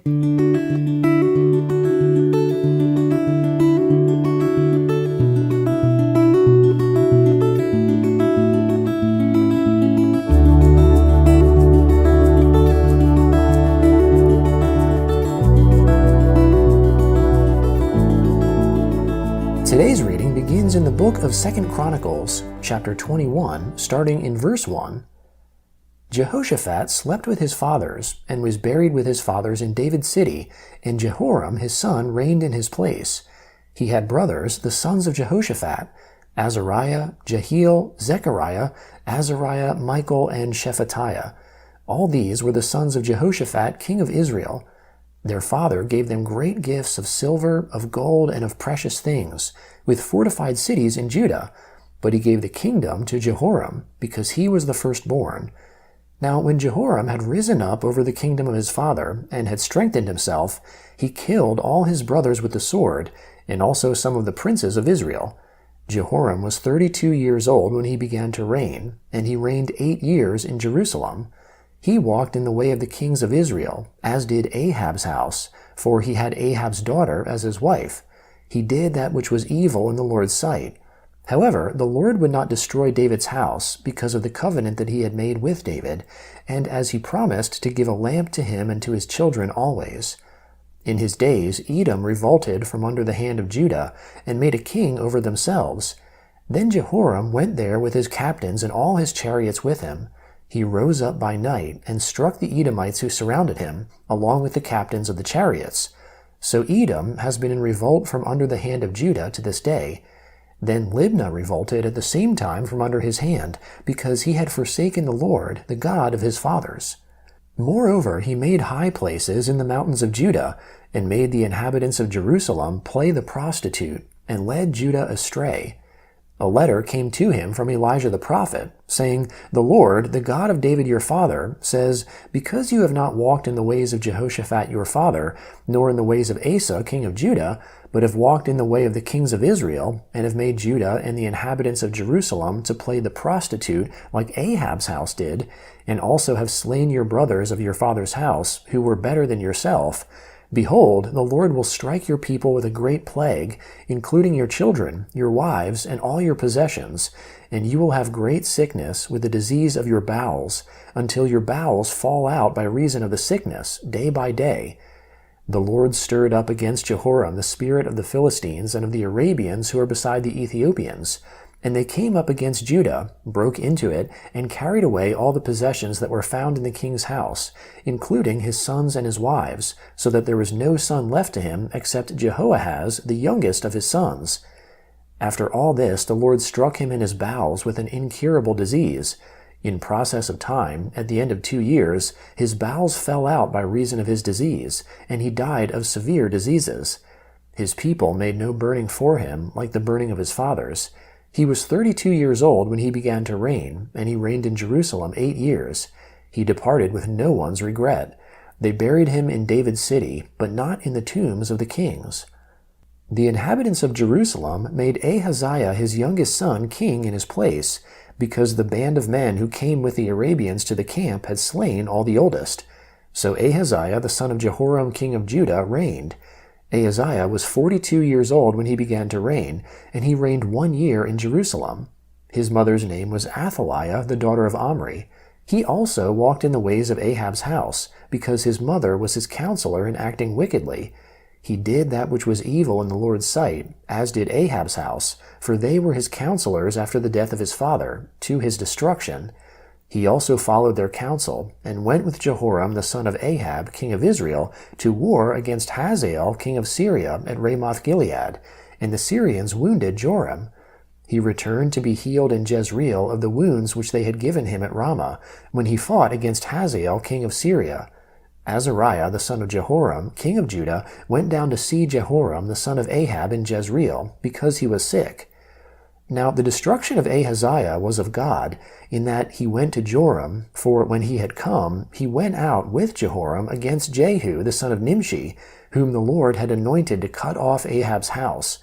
Today's reading begins in the book of 2 Chronicles, chapter 21, starting in verse 1. Jehoshaphat slept with his fathers, and was buried with his fathers in David's city, and Jehoram his son reigned in his place. He had brothers, the sons of Jehoshaphat, Azariah, Jehiel, Zechariah, Azariah, Michael, and Shephatiah. All these were the sons of Jehoshaphat, king of Israel. Their father gave them great gifts of silver, of gold, and of precious things, with fortified cities in Judah. But he gave the kingdom to Jehoram, because he was the firstborn. Now when Jehoram had risen up over the kingdom of his father, and had strengthened himself, he killed all his brothers with the sword, and also some of the princes of Israel. Jehoram was 32 years old when he began to reign, and he reigned 8 years in Jerusalem. He walked in the way of the kings of Israel, as did Ahab's house, for he had Ahab's daughter as his wife. He did that which was evil in the Lord's sight. However, the Lord would not destroy David's house because of the covenant that he had made with David, and as he promised to give a lamp to him and to his children always. In his days, Edom revolted from under the hand of Judah, and made a king over themselves. Then Jehoram went there with his captains and all his chariots with him. He rose up by night and struck the Edomites who surrounded him, along with the captains of the chariots. So Edom has been in revolt from under the hand of Judah to this day. Then Libnah revolted at the same time from under his hand, because he had forsaken the Lord, the God of his fathers. Moreover, he made high places in the mountains of Judah, and made the inhabitants of Jerusalem play the prostitute, and led Judah astray. A letter came to him from Elijah the prophet, saying, "The Lord, the God of David your father, says, because you have not walked in the ways of Jehoshaphat your father, nor in the ways of Asa king of Judah, but have walked in the way of the kings of Israel, and have made Judah and the inhabitants of Jerusalem to play the prostitute like Ahab's house did, and also have slain your brothers of your father's house, who were better than yourself, behold, the Lord will strike your people with a great plague, including your children, your wives, and all your possessions, and you will have great sickness with the disease of your bowels, until your bowels fall out by reason of the sickness, day by day." The Lord stirred up against Jehoram the spirit of the Philistines and of the Arabians who are beside the Ethiopians, and they came up against Judah, broke into it, and carried away all the possessions that were found in the king's house, including his sons and his wives, so that there was no son left to him except Jehoahaz, the youngest of his sons. After all this, the Lord struck him in his bowels with an incurable disease. In process of time, at the end of 2 years, his bowels fell out by reason of his disease, and he died of severe diseases. His people made no burning for him, like the burning of his fathers. He was 32 years old when he began to reign, and he reigned in Jerusalem 8 years. He departed with no one's regret. They buried him in David's city, but not in the tombs of the kings. The inhabitants of Jerusalem made Ahaziah his youngest son king in his place, because the band of men who came with the Arabians to the camp had slain all the oldest. So Ahaziah the son of Jehoram king of Judah reigned. Ahaziah was 42 years old when he began to reign, and he reigned 1 year in Jerusalem. His mother's name was Athaliah, the daughter of Omri. He also walked in the ways of Ahab's house, because his mother was his counselor in acting wickedly. He did that which was evil in the Lord's sight, as did Ahab's house, for they were his counselors after the death of his father, to his destruction. He also followed their counsel, and went with Jehoram the son of Ahab, king of Israel, to war against Hazael, king of Syria, at Ramoth-Gilead, and the Syrians wounded Joram. He returned to be healed in Jezreel of the wounds which they had given him at Ramah, when he fought against Hazael, king of Syria. Azariah the son of Jehoram, king of Judah, went down to see Jehoram the son of Ahab in Jezreel, because he was sick. Now the destruction of Ahaziah was of God, in that he went to Joram, for when he had come, he went out with Jehoram against Jehu the son of Nimshi, whom the Lord had anointed to cut off Ahab's house.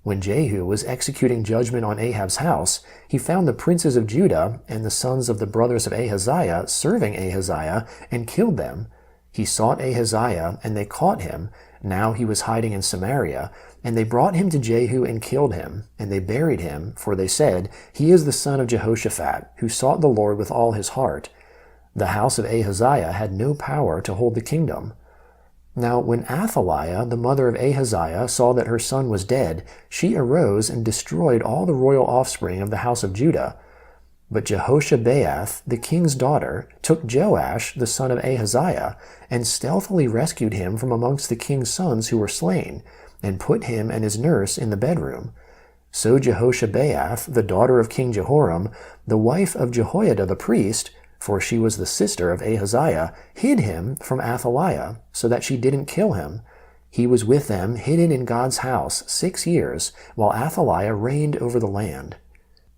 When Jehu was executing judgment on Ahab's house, he found the princes of Judah and the sons of the brothers of Ahaziah serving Ahaziah, and killed them. He sought Ahaziah, and they caught him. Now he was hiding in Samaria. And they brought him to Jehu and killed him. And they buried him, for they said, He is the son of Jehoshaphat, who sought the Lord with all his heart. The house of Ahaziah had no power to hold the kingdom. Now when Athaliah, the mother of Ahaziah, saw that her son was dead, she arose and destroyed all the royal offspring of the house of Judah. But Jehoshabeath, the king's daughter, took Joash, the son of Ahaziah, and stealthily rescued him from amongst the king's sons who were slain, and put him and his nurse in the bedroom. So Jehoshabeath, the daughter of King Jehoram, the wife of Jehoiada the priest, for she was the sister of Ahaziah, hid him from Athaliah, so that she didn't kill him. He was with them, hidden in God's house, 6 years, while Athaliah reigned over the land.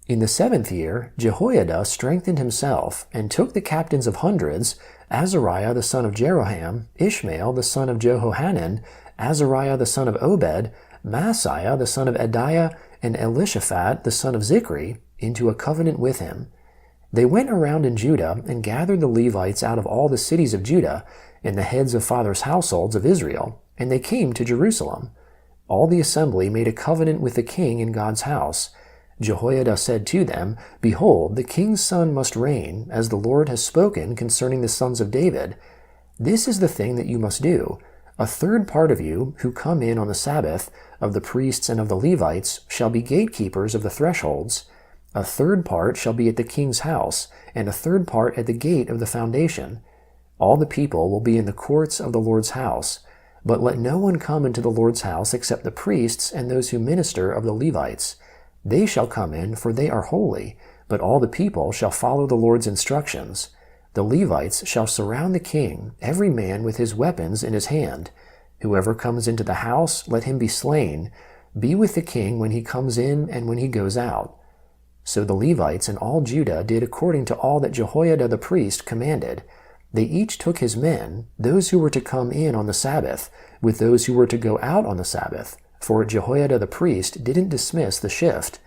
In the 7th year, Jehoiada strengthened himself, and took the captains of hundreds, Azariah the son of Jeroham, Ishmael the son of Jehohanan, Azariah the son of Obed, Maaseiah the son of Adiah, and Elishaphat the son of Zichri, into a covenant with him. They went around in Judah and gathered the Levites out of all the cities of Judah, and the heads of fathers' households of Israel, and they came to Jerusalem. All the assembly made a covenant with the king in God's house. Jehoiada said to them, Behold, the king's son must reign, as the Lord has spoken concerning the sons of David. This is the thing that you must do. A third part of you, who come in on the Sabbath, of the priests and of the Levites, shall be gatekeepers of the thresholds. A third part shall be at the king's house, and a third part at the gate of the foundation. All the people will be in the courts of the Lord's house. But let no one come into the Lord's house except the priests and those who minister of the Levites. They shall come in, for they are holy, but all the people shall follow the Lord's instructions. The Levites shall surround the king, every man with his weapons in his hand. Whoever comes into the house, let him be slain. Be with the king when he comes in and when he goes out. So the Levites and all Judah did according to all that Jehoiada the priest commanded. They each took his men, those who were to come in on the Sabbath, with those who were to go out on the Sabbath, for Jehoiada the priest didn't dismiss the shift.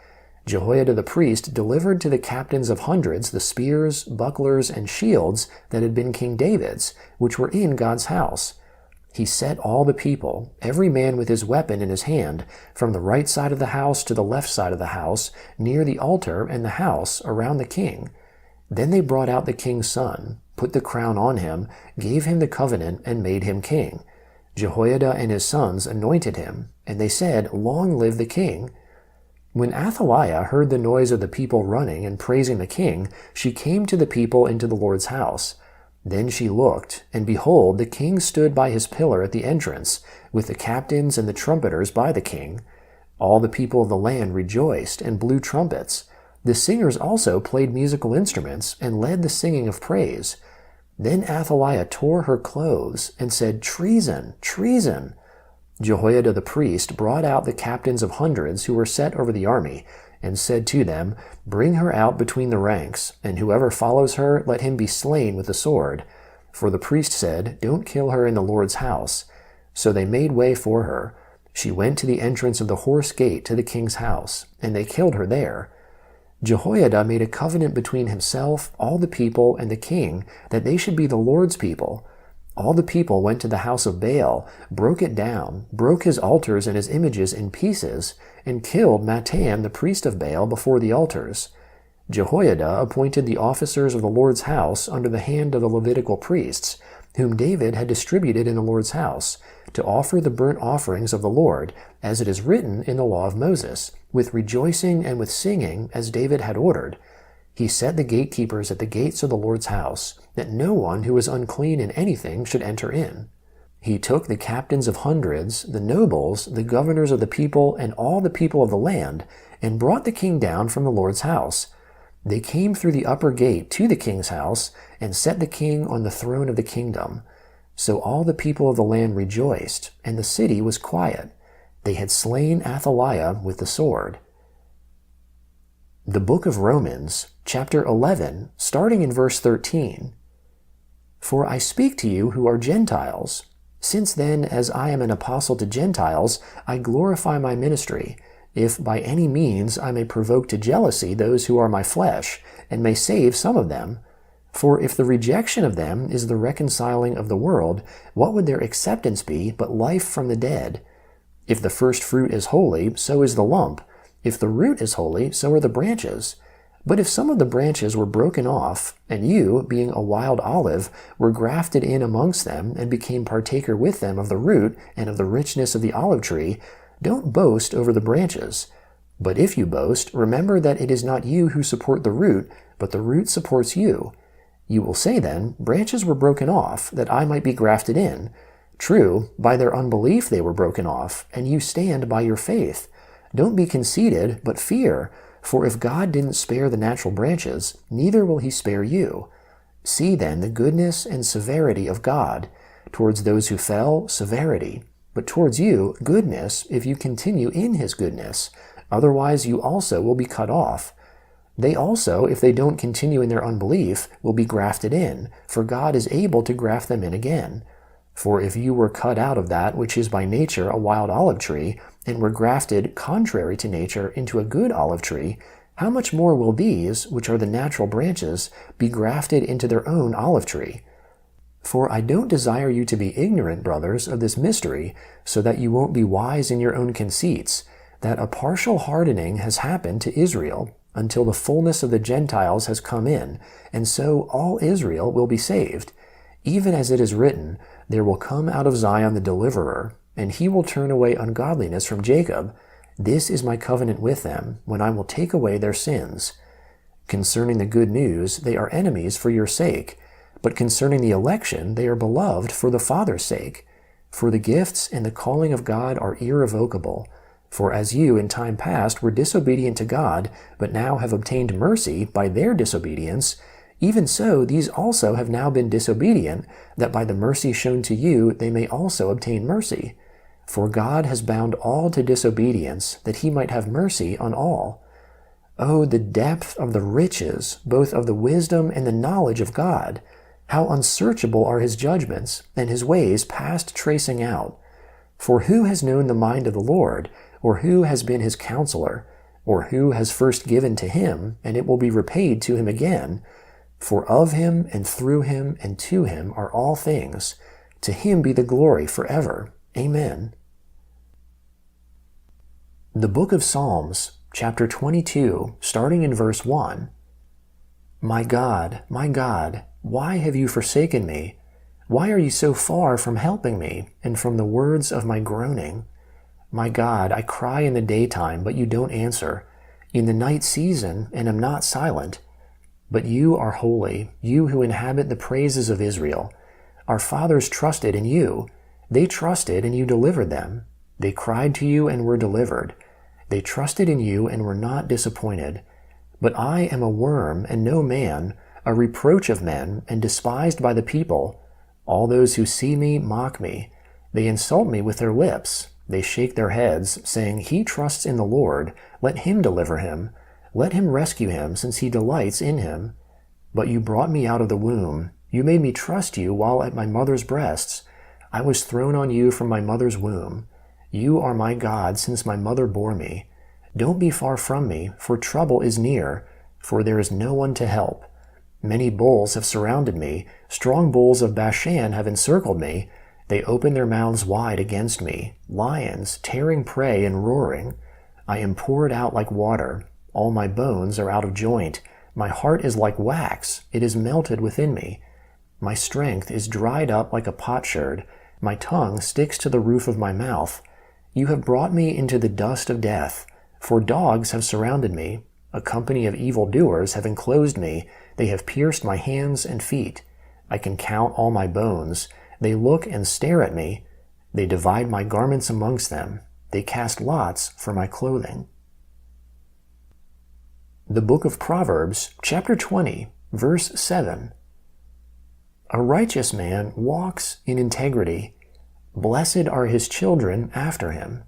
Jehoiada the priest delivered to the captains of hundreds the spears, bucklers, and shields that had been King David's, which were in God's house. He set all the people, every man with his weapon in his hand, from the right side of the house to the left side of the house, near the altar and the house, around the king. Then they brought out the king's son, put the crown on him, gave him the covenant, and made him king. Jehoiada and his sons anointed him, and they said, Long live the king! When Athaliah heard the noise of the people running and praising the king, she came to the people into the Lord's house. Then she looked, and behold, the king stood by his pillar at the entrance, with the captains and the trumpeters by the king. All the people of the land rejoiced and blew trumpets. The singers also played musical instruments and led the singing of praise. Then Athaliah tore her clothes and said, Treason! Treason! Jehoiada the priest brought out the captains of hundreds who were set over the army, and said to them, Bring her out between the ranks, and whoever follows her, let him be slain with the sword. For the priest said, Don't kill her in the Lord's house. So they made way for her. She went to the entrance of the horse gate to the king's house, and they killed her there. Jehoiada made a covenant between himself, all the people, and the king, that they should be the Lord's people. All the people went to the house of Baal, broke it down, broke his altars and his images in pieces, and killed Mattan the priest of Baal before the altars. Jehoiada appointed the officers of the Lord's house under the hand of the Levitical priests, whom David had distributed in the Lord's house, to offer the burnt offerings of the Lord, as it is written in the law of Moses, with rejoicing and with singing, as David had ordered. He set the gatekeepers at the gates of the Lord's house, that no one who was unclean in anything should enter in. He took the captains of hundreds, the nobles, the governors of the people, and all the people of the land, and brought the king down from the Lord's house. They came through the upper gate to the king's house, and set the king on the throne of the kingdom. So all the people of the land rejoiced, and the city was quiet. They had slain Athaliah with the sword. The book of Romans, chapter 11, starting in verse 13. For I speak to you who are Gentiles. Since then, as I am an apostle to Gentiles, I glorify my ministry, if by any means I may provoke to jealousy those who are my flesh, and may save some of them. For if the rejection of them is the reconciling of the world, what would their acceptance be but life from the dead? If the first fruit is holy, so is the lump. If the root is holy, so are the branches. But if some of the branches were broken off, and you, being a wild olive, were grafted in amongst them, and became partaker with them of the root and of the richness of the olive tree, don't boast over the branches. But if you boast, remember that it is not you who support the root, but the root supports you. You will say then, branches were broken off, that I might be grafted in. True, by their unbelief they were broken off, and you stand by your faith. Don't be conceited, but fear, for if God didn't spare the natural branches, neither will he spare you. See then the goodness and severity of God. Towards those who fell, severity, but towards you, goodness, if you continue in his goodness. Otherwise you also will be cut off. They also, if they don't continue in their unbelief, will be grafted in, for God is able to graft them in again. For if you were cut out of that which is by nature a wild olive tree, and were grafted contrary to nature into a good olive tree, how much more will these, which are the natural branches, be grafted into their own olive tree? For I don't desire you to be ignorant, brothers, of this mystery, so that you won't be wise in your own conceits, that a partial hardening has happened to Israel, until the fullness of the Gentiles has come in, and so all Israel will be saved. Even as it is written, there will come out of Zion the deliverer, and he will turn away ungodliness from Jacob. This is my covenant with them, when I will take away their sins. Concerning the good news, they are enemies for your sake, but concerning the election, they are beloved for the Father's sake. For the gifts and the calling of God are irrevocable. For as you in time past were disobedient to God, but now have obtained mercy by their disobedience, even so these also have now been disobedient, that by the mercy shown to you they may also obtain mercy. For God has bound all to disobedience, that he might have mercy on all. Oh, the depth of the riches, both of the wisdom and the knowledge of God! How unsearchable are his judgments, and his ways past tracing out! For who has known the mind of the Lord, or who has been his counselor, or who has first given to him, and it will be repaid to him again? For of him, and through him, and to him are all things. To him be the glory forever. Amen. The Book of Psalms, chapter 22, starting in verse 1. My God, why have you forsaken me? Why are you so far from helping me, and from the words of my groaning? My God, I cry in the daytime, but you don't answer, in the night season, and am not silent. But you are holy, you who inhabit the praises of Israel. Our fathers trusted in you. They trusted, and you delivered them. They cried to you and were delivered. They trusted in you and were not disappointed. But I am a worm and no man, a reproach of men, and despised by the people. All those who see me mock me. They insult me with their lips. They shake their heads, saying, He trusts in the Lord. Let him deliver him. Let him rescue him, since he delights in him. But you brought me out of the womb. You made me trust you while at my mother's breasts. I was thrown on you from my mother's womb. You are my God since my mother bore me. Don't be far from me, for trouble is near, for there is no one to help. Many bulls have surrounded me. Strong bulls of Bashan have encircled me. They open their mouths wide against me, lions tearing prey and roaring. I am poured out like water. All my bones are out of joint. My heart is like wax. It is melted within me. My strength is dried up like a potsherd. My tongue sticks to the roof of my mouth. You have brought me into the dust of death. For dogs have surrounded me. A company of evildoers have enclosed me. They have pierced my hands and feet. I can count all my bones. They look and stare at me. They divide my garments amongst them. They cast lots for my clothing. The Book of Proverbs, chapter 20, verse 7. A righteous man walks in integrity. Blessed are his children after him.